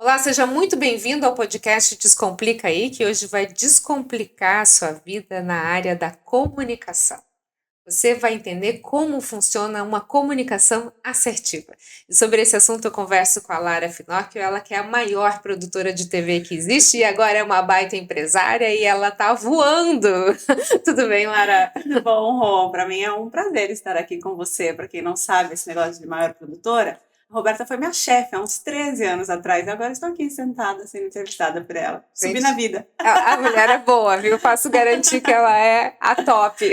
Olá, seja muito bem-vindo ao podcast Descomplica aí, que hoje vai descomplicar a sua vida na área da comunicação. Você vai entender como funciona uma comunicação assertiva. E sobre esse assunto eu converso com a Lara Finocchio, ela que é a maior produtora de TV que existe e agora é uma baita empresária e ela tá voando. Tudo bem, Lara? Tudo bom, Rô? Para mim é um prazer estar aqui com você. Para quem não sabe, esse negócio de maior produtora, a Roberta foi minha chefe há uns 13 anos atrás. E agora estou aqui sentada, sendo entrevistada por ela. Subi na Gente, vida. a mulher é boa, viu? Posso garantir que ela é a top.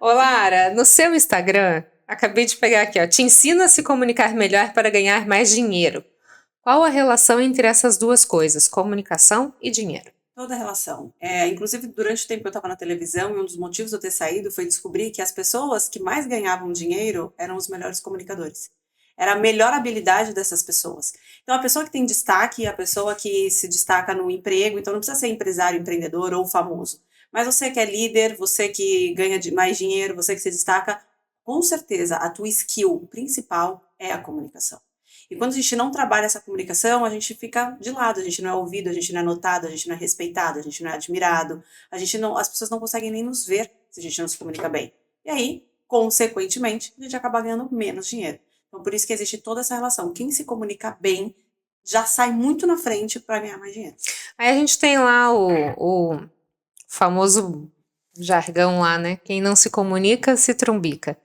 Ô, Lara, no seu Instagram, acabei de pegar aqui, ó, te ensina a se comunicar melhor para ganhar mais dinheiro. Qual a relação entre essas duas coisas, comunicação e dinheiro? Toda a relação. Inclusive, durante o tempo que eu estava na televisão, e um dos motivos de eu ter saído foi descobrir que as pessoas que mais ganhavam dinheiro eram os melhores comunicadores. Era a melhor habilidade dessas pessoas. Então, a pessoa que tem destaque, a pessoa que se destaca no emprego, então não precisa ser empresário, empreendedor ou famoso. Mas você que é líder, você que ganha mais dinheiro, você que se destaca, com certeza a tua skill principal é a comunicação. E quando a gente não trabalha essa comunicação, a gente fica de lado, a gente não é ouvido, a gente não é notado, a gente não é respeitado, a gente não é admirado, as pessoas não conseguem nem nos ver se a gente não se comunica bem. E aí, consequentemente, a gente acaba ganhando menos dinheiro. Então, por isso que existe toda essa relação. Quem se comunica bem já sai muito na frente para ganhar mais dinheiro. Aí a gente tem lá o famoso jargão lá, né? Quem não se comunica, se trumbica.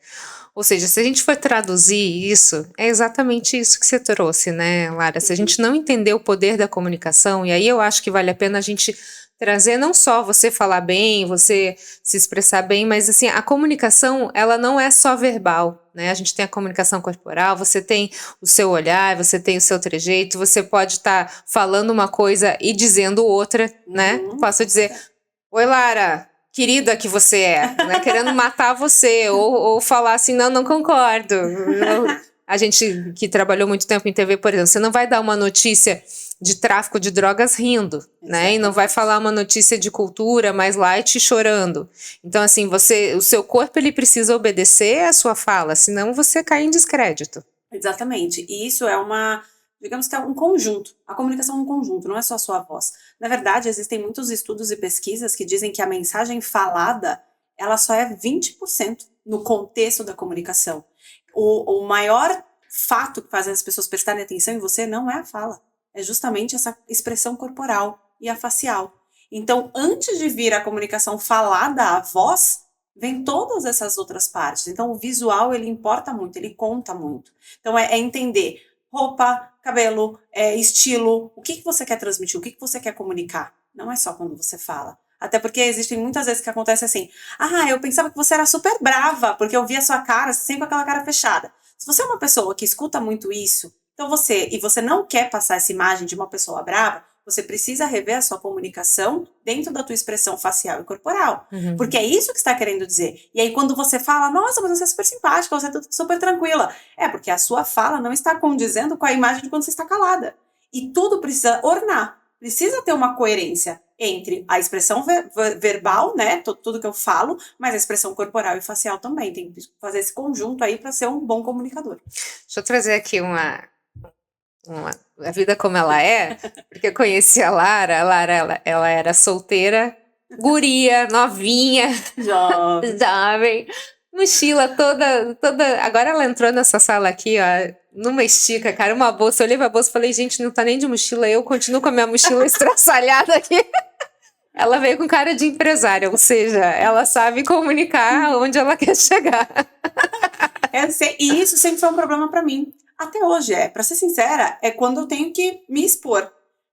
Ou seja, se a gente for traduzir isso, é exatamente isso que você trouxe, né, Lara? Se a gente não entender o poder da comunicação, e aí eu acho que vale a pena a gente trazer não só você falar bem, você se expressar bem, mas assim, a comunicação, ela não é só verbal, né? A gente tem a comunicação corporal, você tem o seu olhar, você tem o seu trejeito, você pode estar falando uma coisa e dizendo outra, né? Posso dizer, oi, Lara, querida que você é, né? Querendo matar você, ou falar assim, não concordo. A gente que trabalhou muito tempo em TV, por exemplo, você não vai dar uma notícia de tráfico de drogas rindo, né? E não vai falar uma notícia de cultura mais light chorando. Então, assim, o seu corpo, ele precisa obedecer à sua fala, senão você cai em descrédito. Exatamente. E isso é digamos que é um conjunto. A comunicação é um conjunto, não é só a sua voz. Na verdade, existem muitos estudos e pesquisas que dizem que a mensagem falada, ela só é 20% no contexto da comunicação. O maior fato que faz as pessoas prestarem atenção em você não é a fala, é justamente essa expressão corporal e a facial. Então, antes de vir a comunicação falada, a voz, vem todas essas outras partes. Então, o visual, ele importa muito, ele conta muito. Então, é entender roupa, cabelo, estilo, o que você quer transmitir, o que você quer comunicar. Não é só quando você fala. Até porque existem muitas vezes que acontece assim, eu pensava que você era super brava, porque eu via a sua cara sempre com aquela cara fechada. Se você é uma pessoa que escuta muito isso, então você não quer passar essa imagem de uma pessoa brava, você precisa rever a sua comunicação dentro da tua expressão facial e corporal. Porque é isso que está querendo dizer. E aí quando você fala, nossa, mas você é super simpática, você é super tranquila. É porque a sua fala não está condizendo com a imagem de quando você está calada. E tudo precisa ornar. Precisa ter uma coerência entre a expressão verbal, né, tudo que eu falo, mas a expressão corporal e facial também. Tem que fazer esse conjunto aí para ser um bom comunicador. Deixa eu trazer aqui a vida como ela é, porque eu conheci a Lara, ela era solteira, guria, novinha, jovem, mochila toda, agora ela entrou nessa sala aqui, ó, numa estica, cara, uma bolsa, eu olhei pra bolsa e falei, gente, não tá nem de mochila, eu continuo com a minha mochila estraçalhada aqui. Ela veio com cara de empresária, ou seja, ela sabe comunicar onde ela quer chegar. E isso sempre foi um problema para mim. Até hoje para ser sincera, é quando eu tenho que me expor.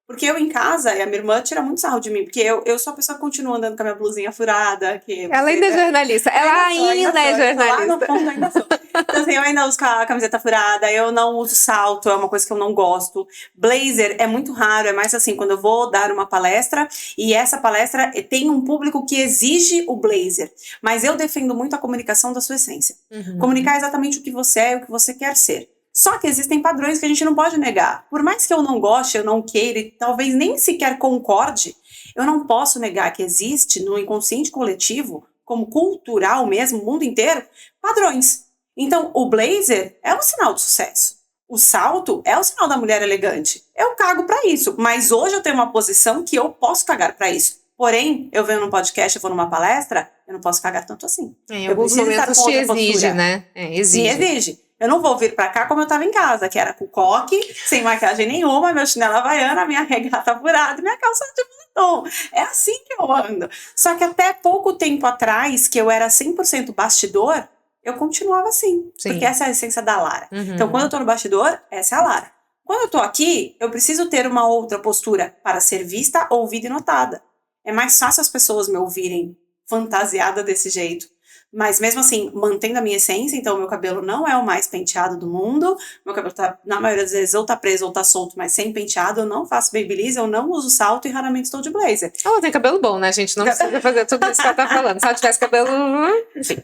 Porque eu em casa, e a minha irmã tira muito sarro de mim, porque eu sou a pessoa que continua andando com a minha blusinha furada. Ela ainda é jornalista. Ela ainda é jornalista. Lá no fundo ainda sou. Então, assim, eu ainda uso a camiseta furada, eu não uso salto, é uma coisa que eu não gosto. Blazer é muito raro, é mais assim, quando eu vou dar uma palestra, e essa palestra tem um público que exige o blazer. Mas eu defendo muito a comunicação da sua essência. Comunicar exatamente o que você é e o que você quer ser. Só que existem padrões que a gente não pode negar. Por mais que eu não goste, eu não queira e talvez nem sequer concorde, eu não posso negar que existe no inconsciente coletivo, como cultural mesmo, o mundo inteiro, padrões. Então, o blazer é um sinal de sucesso. O salto é o sinal da mulher elegante. eu cago pra isso. Mas hoje eu tenho uma posição que eu posso cagar pra isso. Porém, eu venho num podcast, eu vou numa palestra, eu não posso cagar tanto assim. Em Eu alguns preciso estar momentos com te outra exige, postura. né? Me Exige. exige. Eu não vou vir pra cá como eu tava em casa, que era com coque, sem maquiagem nenhuma, meu chinelo havaiana, minha regata furada, minha calça de moletom. É assim que eu ando. Só que até pouco tempo atrás, que eu era 100% bastidor, eu continuava assim. Sim. Porque essa é a essência da Lara. Uhum. Então, quando eu tô no bastidor, essa é a Lara. Quando eu tô aqui, eu preciso ter uma outra postura para ser vista, ouvida e notada. É mais fácil as pessoas me ouvirem fantasiada desse jeito. Mas mesmo assim, mantendo a minha essência, então meu cabelo não é o mais penteado do mundo, meu cabelo tá, na maioria das vezes, ou tá preso ou tá solto, mas sem penteado, eu não faço babyliss, eu não uso salto e raramente estou de blazer. Ela tem cabelo bom, né, gente? Não precisa fazer tudo isso que ela tá falando. Se ela tivesse cabelo... Enfim.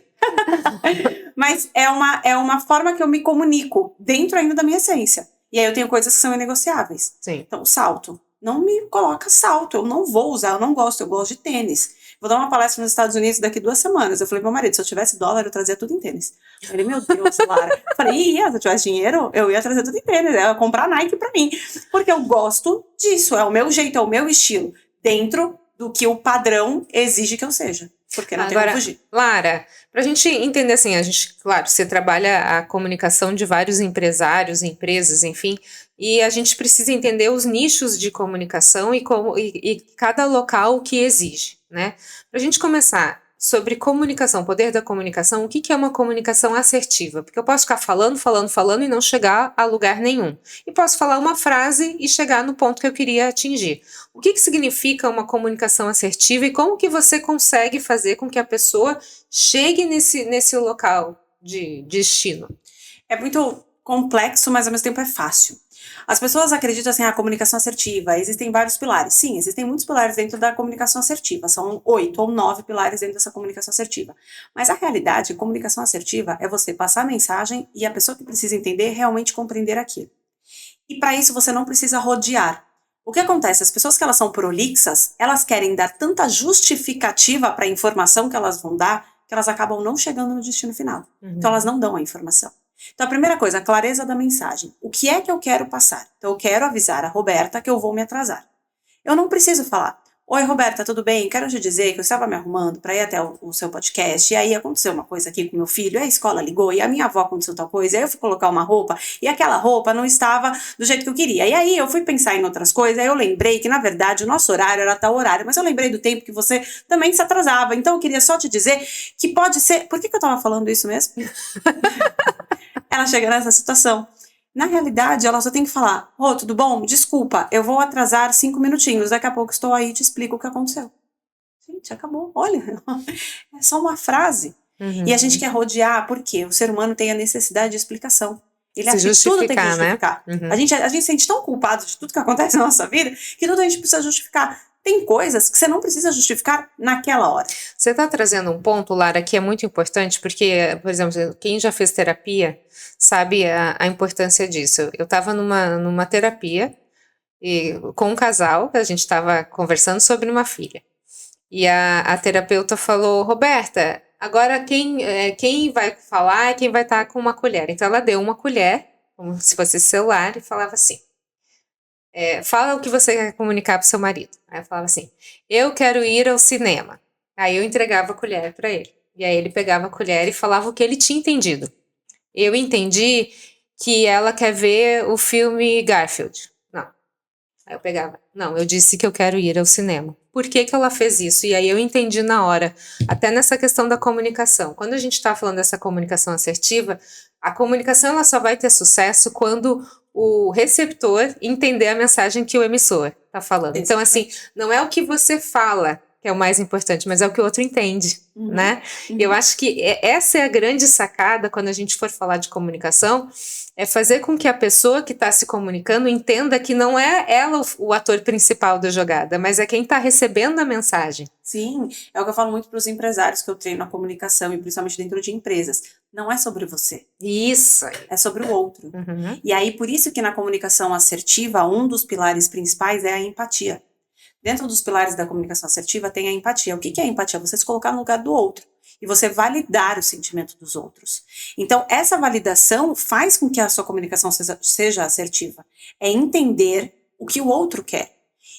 Mas é uma forma que eu me comunico dentro ainda da minha essência. E aí eu tenho coisas que são inegociáveis. Sim. Então, salto. Não me coloca salto, eu não vou usar, eu não gosto, eu gosto de tênis. Vou dar uma palestra nos Estados Unidos daqui 2 semanas. Eu falei pro meu marido, se eu tivesse dólar, eu trazia tudo em tênis. Ele, meu Deus, Lara. Eu falei, se eu tivesse dinheiro, eu ia trazer tudo em tênis, eu ia comprar Nike pra mim. Porque eu gosto disso, é o meu jeito, é o meu estilo. Dentro do que o padrão exige que eu seja. Porque não tem como fugir. Lara, pra gente entender assim, a gente, claro, você trabalha a comunicação de vários empresários, empresas, enfim, e a gente precisa entender os nichos de comunicação e cada local que exige, né? Pra gente começar sobre comunicação, poder da comunicação, o que é uma comunicação assertiva? Porque eu posso ficar falando e não chegar a lugar nenhum. E posso falar uma frase e chegar no ponto que eu queria atingir. O que significa uma comunicação assertiva e como que você consegue fazer com que a pessoa chegue nesse local de destino? É muito complexo, mas ao mesmo tempo é fácil. As pessoas acreditam assim, a comunicação assertiva, existem vários pilares. Sim, existem muitos pilares dentro da comunicação assertiva, são 8 ou 9 pilares dentro dessa comunicação assertiva. Mas a realidade, comunicação assertiva é você passar a mensagem e a pessoa que precisa entender realmente compreender aquilo. E para isso você não precisa rodear. O que acontece? As pessoas que elas são prolixas, elas querem dar tanta justificativa para a informação que elas vão dar, que elas acabam não chegando no destino final. Então elas não dão a informação. Então a primeira coisa, a clareza da mensagem. O que é que eu quero passar? Então eu quero avisar a Roberta que eu vou me atrasar. Eu não preciso falar, oi Roberta, tudo bem? Quero te dizer que eu estava me arrumando para ir até o seu podcast, e aí aconteceu uma coisa aqui com meu filho, e a escola ligou, e a minha avó aconteceu tal coisa, e aí eu fui colocar uma roupa, e aquela roupa não estava do jeito que eu queria. E aí eu fui pensar em outras coisas, aí eu lembrei que na verdade o nosso horário era tal horário, mas eu lembrei do tempo que você também se atrasava, então eu queria só te dizer que pode ser... Por que eu estava falando isso mesmo? Ela chega nessa situação. Na realidade, ela só tem que falar, tudo bom? Desculpa, eu vou atrasar 5 minutinhos, daqui a pouco estou aí e te explico o que aconteceu. Gente, acabou, olha, é só uma frase. E a gente quer rodear, porque o ser humano tem a necessidade de explicação. Ele acha que tudo tem que justificar. Né? A gente se sente tão culpado de tudo que acontece na nossa vida, que tudo a gente precisa justificar. Tem coisas que você não precisa justificar naquela hora. Você está trazendo um ponto, Lara, que é muito importante, porque, por exemplo, quem já fez terapia sabe a importância disso. Eu estava numa terapia com um casal, a gente estava conversando sobre uma filha. E a terapeuta falou, Roberta, agora quem vai falar é quem vai estar com uma colher. Então ela deu uma colher, como se fosse celular, e falava assim, fala o que você quer comunicar para o seu marido. Aí eu falava assim, eu quero ir ao cinema. Aí eu entregava a colher para ele. E aí ele pegava a colher e falava o que ele tinha entendido. Eu entendi que ela quer ver o filme Garfield. Não. Aí eu pegava, não, eu disse que eu quero ir ao cinema. Por que ela fez isso? E aí eu entendi na hora, até nessa questão da comunicação. Quando a gente está falando dessa comunicação assertiva, a comunicação ela só vai ter sucesso quando o receptor entender a mensagem que o emissor está falando. Então, assim, não é o que você fala que é o mais importante, mas é o que o outro entende, né? Eu acho que essa é a grande sacada quando a gente for falar de comunicação, é fazer com que a pessoa que está se comunicando entenda que não é ela o ator principal da jogada, mas é quem está recebendo a mensagem. Sim, é o que eu falo muito para os empresários que eu treino a comunicação, e principalmente dentro de empresas. Não é sobre você. Isso. É sobre o outro. E aí, por isso que na comunicação assertiva, um dos pilares principais é a empatia. Dentro dos pilares da comunicação assertiva tem a empatia. O que é a empatia? Você se colocar no lugar do outro. E você validar o sentimento dos outros. Então, essa validação faz com que a sua comunicação seja assertiva. É entender o que o outro quer.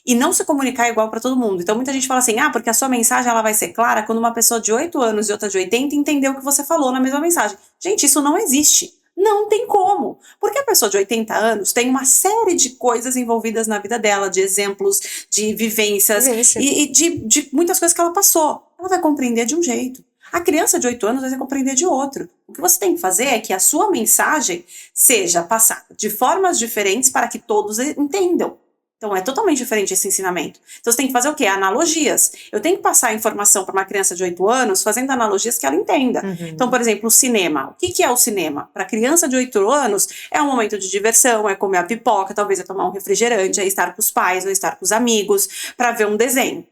E não se comunicar igual para todo mundo. Então muita gente fala assim, porque a sua mensagem ela vai ser clara quando uma pessoa de 8 anos e outra de 80 entendeu o que você falou na mesma mensagem. Gente, isso não existe. Não tem como. Porque a pessoa de 80 anos tem uma série de coisas envolvidas na vida dela, de exemplos, de vivências e de muitas coisas que ela passou. Ela vai compreender de um jeito. A criança de 8 anos vai compreender de outro. O que você tem que fazer é que a sua mensagem seja passada de formas diferentes para que todos entendam. Então, é totalmente diferente esse ensinamento. Então, você tem que fazer o quê? Analogias. Eu tenho que passar a informação para uma criança de 8 anos fazendo analogias que ela entenda. Uhum. Então, por exemplo, o cinema. O que é o cinema? Para criança de 8 anos, é um momento de diversão, é comer a pipoca, talvez é tomar um refrigerante, é estar com os pais, ou estar com os amigos, para ver um desenho.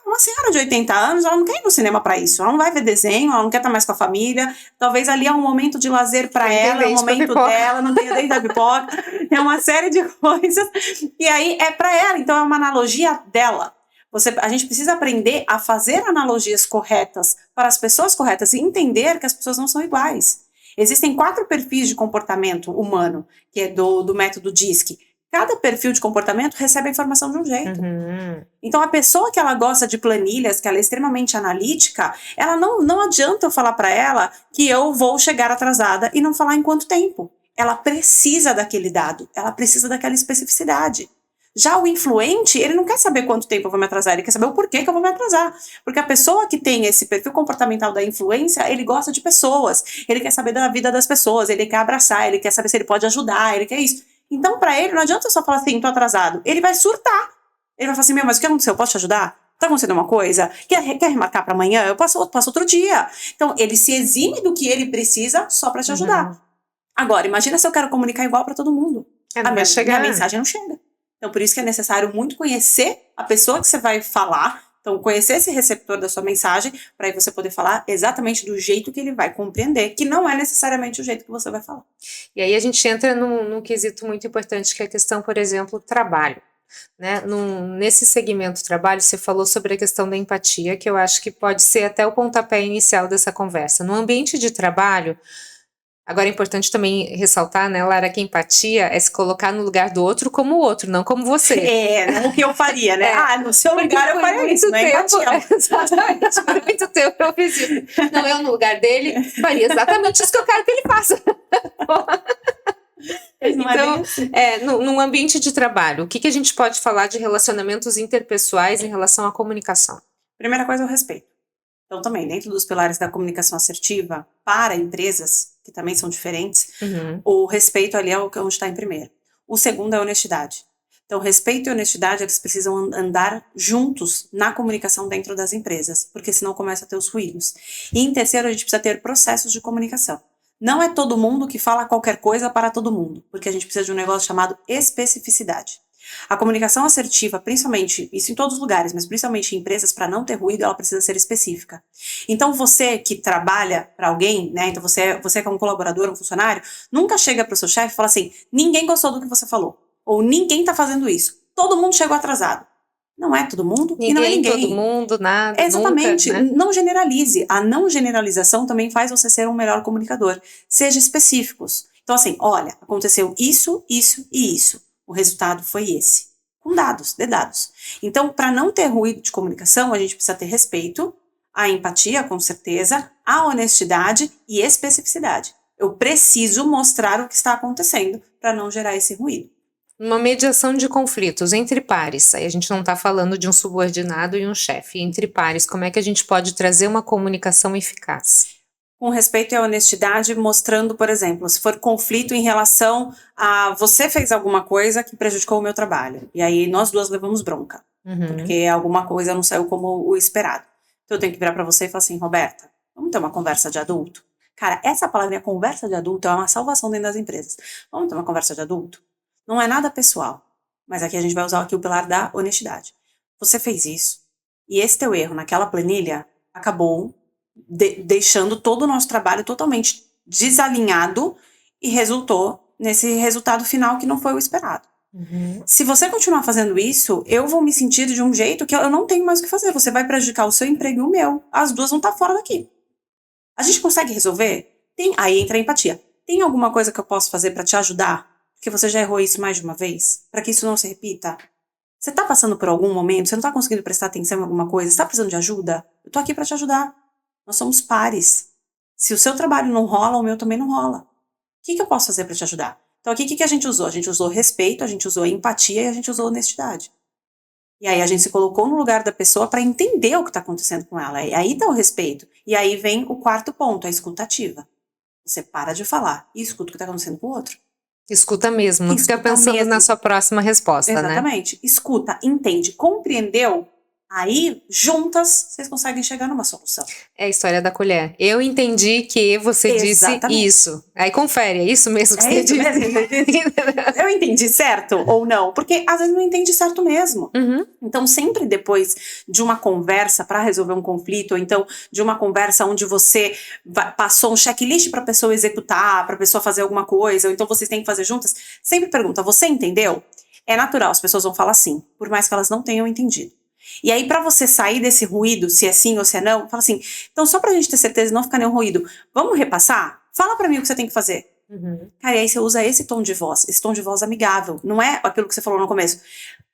Uma senhora de 80 anos, ela não quer ir no cinema para isso. Ela não vai ver desenho, ela não quer estar mais com a família. Talvez ali é um momento de lazer para ela, é um momento dela, não tem dente da pipoca. É uma série de coisas. E aí é para ela, então é uma analogia dela. A gente precisa aprender a fazer analogias corretas para as pessoas corretas e entender que as pessoas não são iguais. Existem 4 perfis de comportamento humano, que é do método DISC. Cada perfil de comportamento recebe a informação de um jeito. Uhum. Então, a pessoa que ela gosta de planilhas, que ela é extremamente analítica, ela não adianta eu falar para ela que eu vou chegar atrasada e não falar em quanto tempo. Ela precisa daquele dado, ela precisa daquela especificidade. Já o influente, ele não quer saber quanto tempo eu vou me atrasar, ele quer saber o porquê que eu vou me atrasar. Porque a pessoa que tem esse perfil comportamental da influência, ele gosta de pessoas, ele quer saber da vida das pessoas, ele quer abraçar, ele quer saber se ele pode ajudar, ele quer isso. Então, para ele, não adianta eu só falar assim, tô atrasado. Ele vai surtar. Ele vai falar assim, mas o que aconteceu? Eu posso te ajudar? Tá acontecendo uma coisa? Quer remarcar para amanhã? Eu passo outro dia. Então, ele se exime do que ele precisa só para te ajudar. Uhum. Agora, imagina se eu quero comunicar igual para todo mundo. Não vai chegar. Minha mensagem não chega. Então, por isso que é necessário muito conhecer a pessoa que você vai falar. Então, conhecer esse receptor da sua mensagem para aí você poder falar exatamente do jeito que ele vai compreender, que não é necessariamente o jeito que você vai falar. E aí a gente entra num quesito muito importante, que é a questão, por exemplo, trabalho. Né? Nesse segmento trabalho, você falou sobre a questão da empatia, que eu acho que pode ser até o pontapé inicial dessa conversa. No ambiente de trabalho, agora é importante também ressaltar, né, Lara, que a empatia é se colocar no lugar do outro como o outro, não como você. Não o que eu faria, né? No seu lugar eu faria isso, né? Exatamente, por muito tempo eu fiz isso. Não, eu no lugar dele faria exatamente isso que eu quero que ele faça. Então, num ambiente de trabalho, o que a gente pode falar de relacionamentos interpessoais em relação à comunicação? Primeira coisa é o respeito. Então, também, dentro dos pilares da comunicação assertiva, para empresas, que também são diferentes, o respeito ali é onde está em primeiro. O segundo é a honestidade. Então, respeito e honestidade, eles precisam andar juntos na comunicação dentro das empresas, porque senão começa a ter os ruídos. E em terceiro, a gente precisa ter processos de comunicação. Não é todo mundo que fala qualquer coisa para todo mundo, porque a gente precisa de um negócio chamado especificidade. A comunicação assertiva, principalmente, isso em todos os lugares, mas principalmente em empresas, para não ter ruído, ela precisa ser específica. Então, você que trabalha para alguém, né, então você que é um colaborador, um funcionário, nunca chega para o seu chefe e fala assim, ninguém gostou do que você falou, ou ninguém está fazendo isso, todo mundo chegou atrasado. Não é todo mundo e não é ninguém. Todo mundo, nada, exatamente, nunca, né? Não generalize. A não generalização também faz você ser um melhor comunicador. Seja específicos. Então, assim, olha, aconteceu isso, isso e isso. O resultado foi esse. Com dados, de dados. Então, para não ter ruído de comunicação, a gente precisa ter respeito, a empatia, com certeza, a honestidade e especificidade. Eu preciso mostrar o que está acontecendo para não gerar esse ruído. Uma mediação de conflitos entre pares, aí a gente não está falando de um subordinado e um chefe, entre pares, como é que a gente pode trazer uma comunicação eficaz? Com respeito e a honestidade, mostrando, por exemplo, se for conflito em relação a você fez alguma coisa que prejudicou o meu trabalho, e aí nós duas levamos bronca, porque alguma coisa não saiu como o esperado. Então eu tenho que virar para você e falar assim, Roberta, vamos ter uma conversa de adulto? Cara, essa palavrinha conversa de adulto é uma salvação dentro das empresas. Vamos ter uma conversa de adulto? Não é nada pessoal, mas aqui a gente vai usar aqui o pilar da honestidade. Você fez isso, e esse teu erro naquela planilha acabou deixando todo o nosso trabalho totalmente desalinhado e resultou nesse resultado final que não foi o esperado. Se você continuar fazendo isso, eu vou me sentir de um jeito que eu não tenho mais o que fazer. Você vai prejudicar o seu emprego e o meu. As duas vão estar fora daqui. A gente consegue resolver? Aí entra a empatia. Tem alguma coisa que eu posso fazer para te ajudar? Porque você já errou isso mais de uma vez? Para que isso não se repita? Você tá passando por algum momento? Você não tá conseguindo prestar atenção em alguma coisa? Você tá precisando de ajuda? Eu tô aqui para te ajudar. Nós somos pares. Se o seu trabalho não rola, o meu também não rola. O que eu posso fazer para te ajudar? Então aqui o que a gente usou? A gente usou respeito, a gente usou empatia e a gente usou honestidade. E aí a gente se colocou no lugar da pessoa para entender o que está acontecendo com ela. E aí tá o respeito. E aí vem o quarto ponto, a escutativa. Você para de falar e escuta o que está acontecendo com o outro. Escuta mesmo, não fica pensando na sua próxima resposta, né? Exatamente. Escuta, entende, compreendeu? Aí, juntas, vocês conseguem chegar numa solução. É a história da colher. Eu entendi que você disse isso. Aí confere, é isso mesmo que você disse? Eu entendi certo ou não? Porque às vezes não entende certo mesmo. Então, sempre depois de uma conversa para resolver um conflito, ou então de uma conversa onde você passou um checklist para a pessoa executar, para a pessoa fazer alguma coisa, ou então vocês têm que fazer juntas, sempre pergunta, você entendeu? É natural, as pessoas vão falar sim, por mais que elas não tenham entendido. E aí, para você sair desse ruído, se é sim ou se é não, fala assim, então só pra gente ter certeza e não ficar nenhum ruído, vamos repassar? Fala pra mim o que você tem que fazer. Cara, e aí você usa esse tom de voz amigável, não é aquilo que você falou no começo.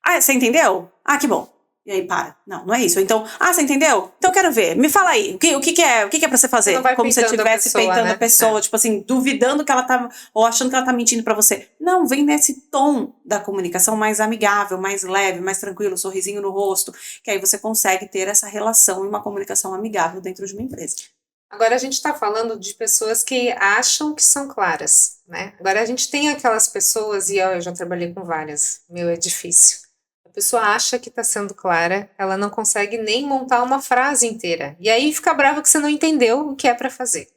Ah, você entendeu? Ah, que bom. E aí para. Não, não é isso. Então, você entendeu? Então eu quero ver. Me fala aí. O que é pra você fazer? Como se você estivesse peitando a pessoa, tipo assim, duvidando que ela tá, ou achando que ela tá mentindo pra você. Não, vem nesse tom da comunicação mais amigável, mais leve, mais tranquilo, sorrisinho no rosto, que aí você consegue ter essa relação e uma comunicação amigável dentro de uma empresa. Agora a gente está falando de pessoas que acham que são claras, né? Agora a gente tem aquelas pessoas, e eu já trabalhei com várias, é difícil. A pessoa acha que está sendo clara, ela não consegue nem montar uma frase inteira. E aí fica brava que você não entendeu o que é para fazer,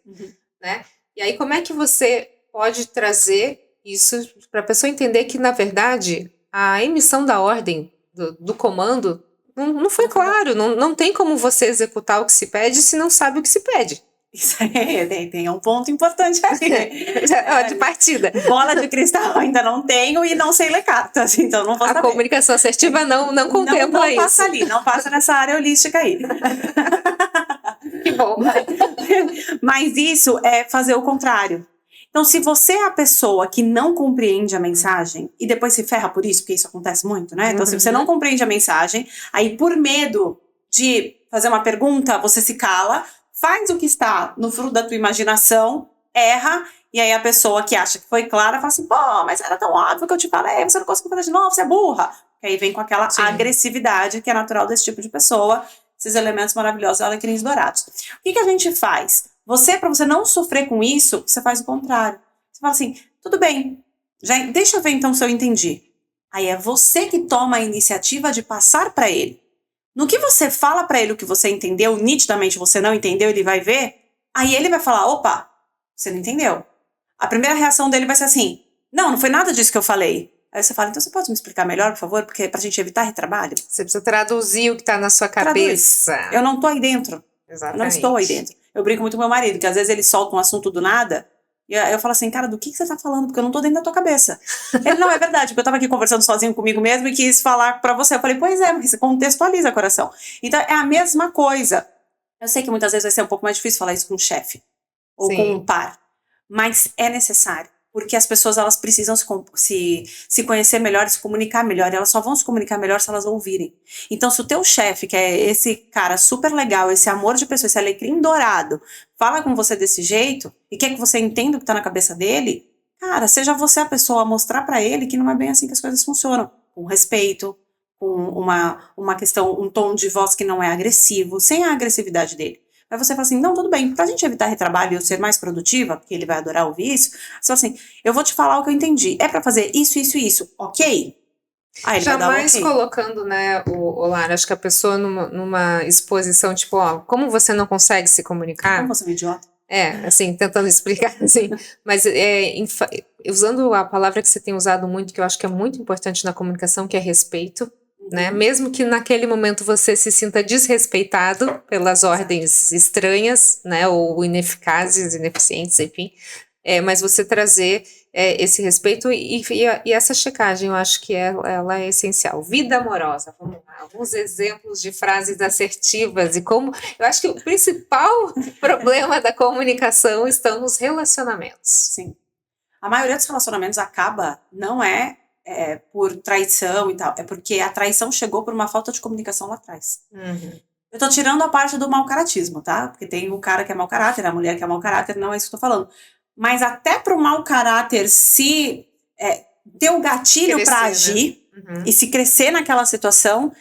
né? E aí como é que você pode trazer isso para a pessoa entender que, na verdade, a emissão da ordem, do comando, não foi claro, não tem como você executar o que se pede se não sabe o que se pede. Isso aí, tem um ponto importante aqui. De partida. Bola de cristal ainda não tenho e não sei ler cartas, então não vou saber. A comunicação assertiva não contempla isso. Não passa ali, não passa nessa área holística aí. Que bom. Mas isso é fazer o contrário. Então, se você é a pessoa que não compreende a mensagem e depois se ferra por isso, porque isso acontece muito, né? Então, se você não compreende a mensagem, aí por medo de fazer uma pergunta, você se cala, faz o que está no fruto da tua imaginação, erra, e aí a pessoa que acha que foi clara fala assim, pô, mas era tão óbvio que eu te falei, você não conseguiu fazer de novo, você é burra. E aí vem com aquela agressividade que é natural desse tipo de pessoa, esses elementos maravilhosos, alecrins dourados. O que a gente faz? Para você não sofrer com isso, você faz o contrário. Você fala assim, tudo bem, deixa eu ver então se eu entendi. Aí é você que toma a iniciativa de passar para ele. No que você fala para ele o que você entendeu, nitidamente você não entendeu, ele vai ver, aí ele vai falar, opa, você não entendeu. A primeira reação dele vai ser assim, não foi nada disso que eu falei. Aí você fala, então você pode me explicar melhor, por favor, porque pra gente evitar retrabalho? Você precisa traduzir o que tá na sua cabeça. Traduz. Eu não tô aí dentro. Exatamente. Eu não estou aí dentro. Eu brinco muito com meu marido, que às vezes ele solta um assunto do nada, e eu falo assim, cara, do que você tá falando? Porque eu não tô dentro da tua cabeça. Ele, não, é verdade, porque eu tava aqui conversando sozinho comigo mesmo e quis falar pra você. Eu falei, pois é, mas você contextualiza, coração. Então, é a mesma coisa. Eu sei que muitas vezes vai ser um pouco mais difícil falar isso com um chefe, ou com um par, mas é necessário. Porque as pessoas, elas precisam se conhecer melhor, se comunicar melhor, e elas só vão se comunicar melhor se elas ouvirem. Então, se o teu chefe, que é esse cara super legal, esse amor de pessoa, esse alecrim dourado, fala com você desse jeito, e quer que você entenda o que tá na cabeça dele, cara, seja você a pessoa a mostrar pra ele que não é bem assim que as coisas funcionam. Com respeito, com uma questão, um tom de voz que não é agressivo, sem a agressividade dele. Aí você fala assim, não, tudo bem, pra gente evitar retrabalho e eu ser mais produtiva, porque ele vai adorar ouvir isso, você fala assim, eu vou te falar o que eu entendi, é pra fazer isso, ok? Aí ele jamais vai dar colocando, né, o Lara, acho que a pessoa numa exposição, tipo, ó, como você não consegue se comunicar? Como você é um idiota? Assim, tentando explicar, assim, mas usando a palavra que você tem usado muito, que eu acho que é muito importante na comunicação, que é respeito, né? Mesmo que naquele momento você se sinta desrespeitado pelas ordens estranhas, né? Ou ineficazes, ineficientes, enfim. Mas você trazer esse respeito e essa checagem, eu acho que ela é essencial. Vida amorosa, vamos lá. Alguns exemplos de frases assertivas e como... Eu acho que o principal problema da comunicação estão nos relacionamentos. Sim. A maioria dos relacionamentos acaba, não é por traição e tal, é porque a traição chegou por uma falta de comunicação lá atrás. Eu tô tirando a parte do mau caratismo, tá? Porque tem o cara que é mau caráter, a mulher que é mau caráter, não é isso que eu tô falando. Mas até pro mau caráter se ter o gatilho pra agir, Né? e se crescer naquela situação,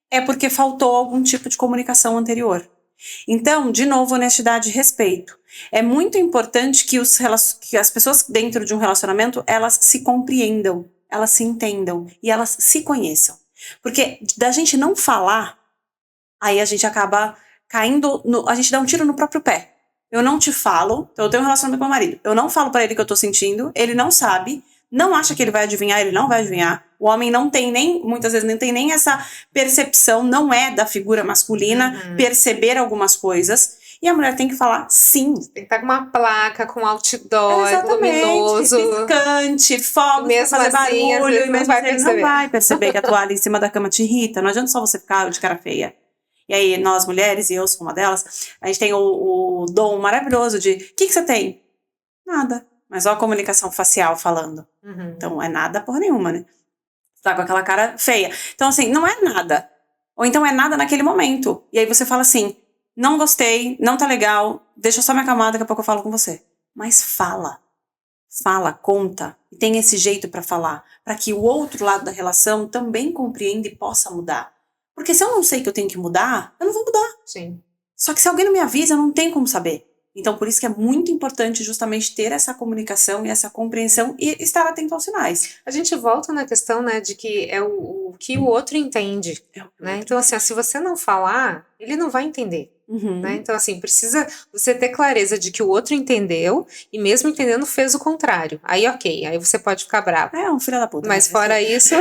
é porque faltou algum tipo de comunicação anterior. Então, de novo, honestidade e respeito. É muito importante que as pessoas dentro de um relacionamento, elas se compreendam, elas se entendam e elas se conheçam. Porque da gente não falar, aí a gente acaba caindo, a gente dá um tiro no próprio pé. Eu não te falo, então eu tenho um relacionamento com meu marido, eu não falo pra ele o que eu tô sentindo, ele não sabe, não acha que ele vai adivinhar, ele não vai adivinhar. O homem não tem nem, muitas vezes, não tem nem essa percepção, não é da figura masculina perceber algumas coisas. E a mulher tem que falar sim. Tem que estar com uma placa, com outdoor, luminoso. Piscante, fogos pra fazer assim, barulho. E mesmo assim, ele não perceber. vai perceber que a toalha em cima da cama te irrita. Não adianta só você ficar de cara feia. E aí, nós mulheres, e eu sou uma delas, a gente tem o dom maravilhoso de, o que você tem? Nada. Mas ó a comunicação facial falando. Então, é nada porra nenhuma, né? Tá com aquela cara feia. Então, assim, não é nada. Ou então é nada naquele momento. E aí você fala assim, não gostei, não tá legal, deixa eu só me acalmar, daqui a pouco eu falo com você. Mas fala. Fala, conta. E tem esse jeito pra falar. Pra que o outro lado da relação também compreenda e possa mudar. Porque se eu não sei que eu tenho que mudar, eu não vou mudar. Sim. Só que se alguém não me avisa, eu não tenho como saber. Então, por isso que é muito importante justamente ter essa comunicação e essa compreensão e estar atento aos sinais. A gente volta na questão, né, de que é o que o outro entende, né? Então, assim, se você não falar, ele não vai entender. Né? Então, assim, precisa você ter clareza de que o outro entendeu e mesmo entendendo fez o contrário. Aí, ok, aí você pode ficar bravo. É um filho da puta. Mas fora isso...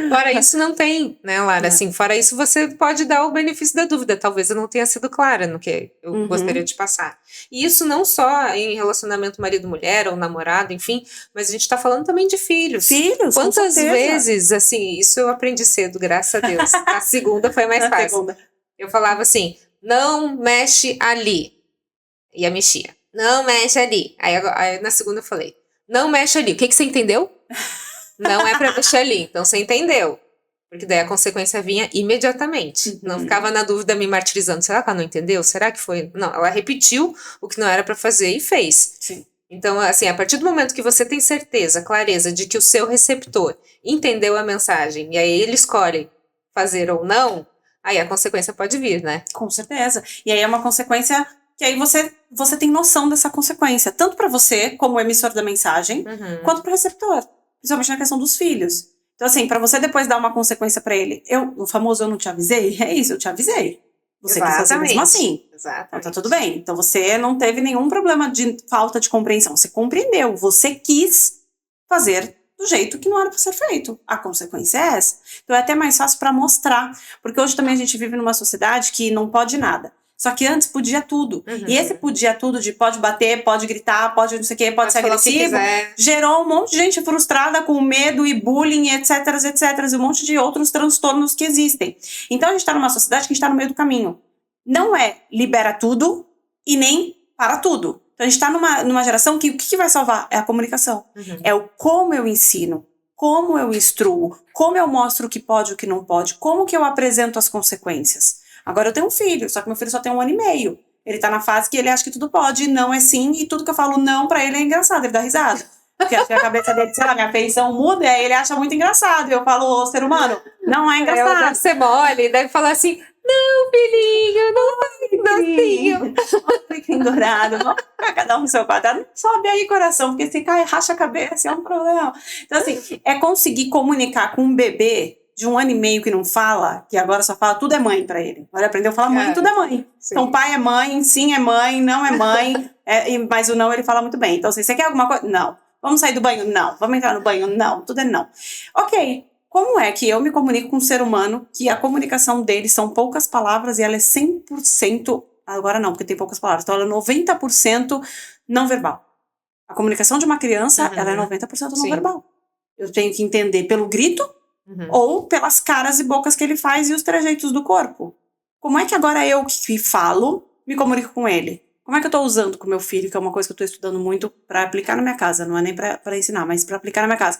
Fora isso não tem, né, Lara? Assim, fora isso você pode dar o benefício da dúvida. Talvez eu não tenha sido clara no que eu gostaria de passar. E isso não só em relacionamento marido-mulher ou namorado, enfim, mas a gente tá falando também de filhos. Filhos, quantas vezes, assim, isso eu aprendi cedo, graças a Deus. A segunda foi mais fácil. Eu falava assim, não mexe ali. E a mexia. Não mexe ali. Aí na segunda eu falei, não mexe ali. O que você entendeu? Não é pra mexer ali, então você entendeu. Porque daí a consequência vinha imediatamente. Não ficava na dúvida me martirizando. Será que ela não entendeu? Será que foi? Não, ela repetiu o que não era pra fazer e fez. Sim. Então, assim, a partir do momento que você tem certeza, clareza de que o seu receptor entendeu a mensagem e aí ele escolhe fazer ou não, aí a consequência pode vir, né? Com certeza. E aí é uma consequência que aí você tem noção dessa consequência. Tanto pra você, como emissor da mensagem, quanto pro receptor. Principalmente na questão dos filhos. Então, assim, pra você depois dar uma consequência pra ele, o famoso eu não te avisei, é isso, eu te avisei. Você quis fazer mesmo assim. Exatamente. Então tá tudo bem. Então você não teve nenhum problema de falta de compreensão. Você compreendeu, você quis fazer do jeito que não era pra ser feito. A consequência é essa. Então é até mais fácil pra mostrar. Porque hoje também a gente vive numa sociedade que não pode nada. Só que antes podia tudo. E esse podia tudo de pode bater, pode gritar, pode não sei o que, pode ser agressivo, gerou um monte de gente frustrada com medo e bullying, etc, etc, e um monte de outros transtornos que existem. Então a gente tá numa sociedade que a gente tá no meio do caminho. Não é libera tudo e nem para tudo. Então a gente tá numa geração que o que vai salvar é a comunicação. É o como eu ensino, como eu instruo, como eu mostro o que pode e o que não pode, como que eu apresento as consequências. Agora eu tenho um filho, só que meu filho só tem 1 ano e meio. Ele tá na fase que ele acha que tudo pode, não é sim, e tudo que eu falo não pra ele é engraçado, ele dá risada. Porque acho que a cabeça dele, sei lá, minha feição muda, e aí ele acha muito engraçado. E eu falo, ô, ser humano, não é engraçado. Deve ser mole, deve falar assim, não, filhinho, não faz docinho. Fiquem dourado, vamos ficar cada um no seu quadrado. Sobe aí, coração, porque se cai, racha a cabeça, é um problema. Então, assim, é conseguir comunicar com um bebê de 1 ano e meio que não fala, que agora só fala, tudo é mãe pra ele. Agora aprendeu a falar mãe, tudo é mãe. Sim. Então, pai é mãe, sim é mãe, não é mãe, mas o não ele fala muito bem. Então, assim, você quer alguma coisa? Não. Vamos sair do banho? Não. Vamos entrar no banho? Não. Tudo é não. Ok. Como é que eu me comunico com um ser humano que a comunicação dele são poucas palavras e ela é 100%, agora não, porque tem poucas palavras, então ela é 90% não verbal. A comunicação de uma criança, ela é 90% não verbal. Eu tenho que entender pelo grito, ou pelas caras e bocas que ele faz e os trejeitos do corpo. Como é que agora eu que falo me comunico com ele? Como é que eu estou usando com o meu filho, que é uma coisa que eu estou estudando muito para aplicar na minha casa, não é nem para ensinar, mas para aplicar na minha casa.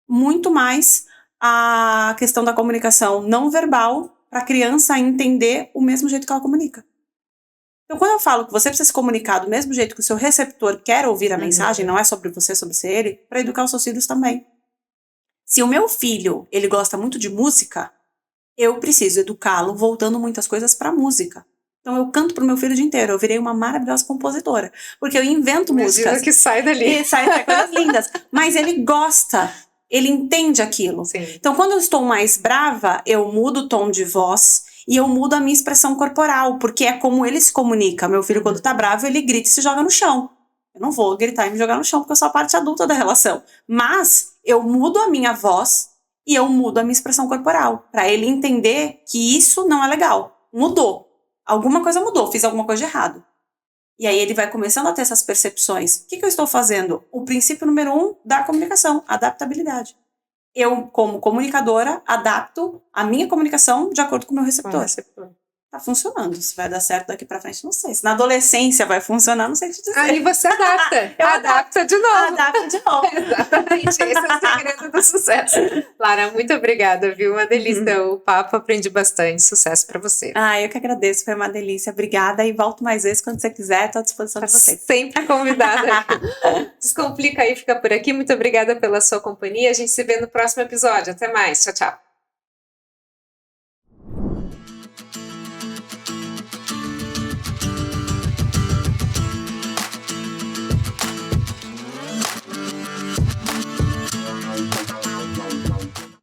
Muito mais a questão da comunicação não verbal para a criança entender o mesmo jeito que ela comunica. Então, quando eu falo que você precisa se comunicar do mesmo jeito que o seu receptor quer ouvir a mensagem, não é sobre você, sobre ser ele, para educar os seus filhos também. Se o meu filho, ele gosta muito de música, eu preciso educá-lo voltando muitas coisas para música. Então eu canto pro meu filho o dia inteiro, eu virei uma maravilhosa compositora, porque eu invento músicas. que sai dali. E sai coisas lindas, mas ele gosta, ele entende aquilo. Sim. Então quando eu estou mais brava, eu mudo o tom de voz e eu mudo a minha expressão corporal, porque é como ele se comunica. Meu filho quando tá bravo, ele grita e se joga no chão. Eu não vou gritar e me jogar no chão, porque eu sou a parte adulta da relação. Mas eu mudo a minha voz e eu mudo a minha expressão corporal, para ele entender que isso não é legal. Mudou. Alguma coisa mudou, fiz alguma coisa de errado. E aí ele vai começando a ter essas percepções. O que eu estou fazendo? O princípio número 1 da comunicação, adaptabilidade. Eu, como comunicadora, adapto a minha comunicação de acordo com o meu receptor. Tá funcionando. Se vai dar certo daqui pra frente, não sei. Se na adolescência vai funcionar, não sei te dizer. Aí você adapta. Adapta de novo. Adapta de novo. Exatamente. Esse é o segredo do sucesso. Lara, muito obrigada, viu? Uma delícia o papo. Aprendi bastante. Sucesso pra você. Eu que agradeço. Foi uma delícia. Obrigada. E volto mais vezes quando você quiser. Estou à disposição de vocês. Sempre convidada. Descomplica aí, fica por aqui. Muito obrigada pela sua companhia. A gente se vê no próximo episódio. Até mais. Tchau, tchau.